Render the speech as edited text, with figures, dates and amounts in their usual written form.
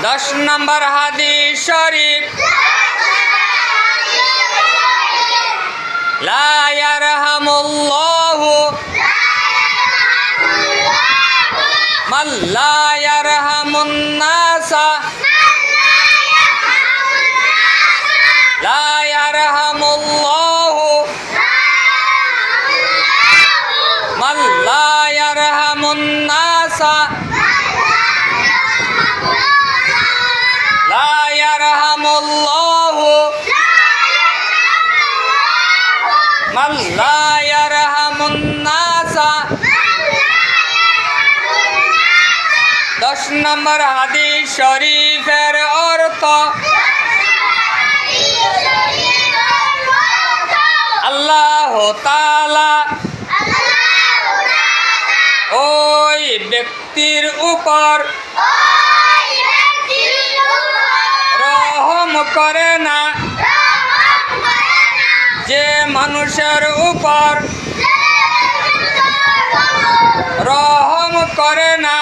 10 নম্বর হাদিস শরীফ লা ইয়ারহামুল্লাহু মান লা ইয়ারহামুন নাসা লা ইয়ারহামুল্লাহু মান লা ইয়ারহামুন নাসা লা ইয়ারহামুল্লাহু মান লা ইয়ারহামুন নাসা। 10 নম্বর হাদিস শরীফের অর্থ আল্লাহ তাআলা ওই ব্যক্তির উপর রহম করে না যে মানুষের উপর রহম করে না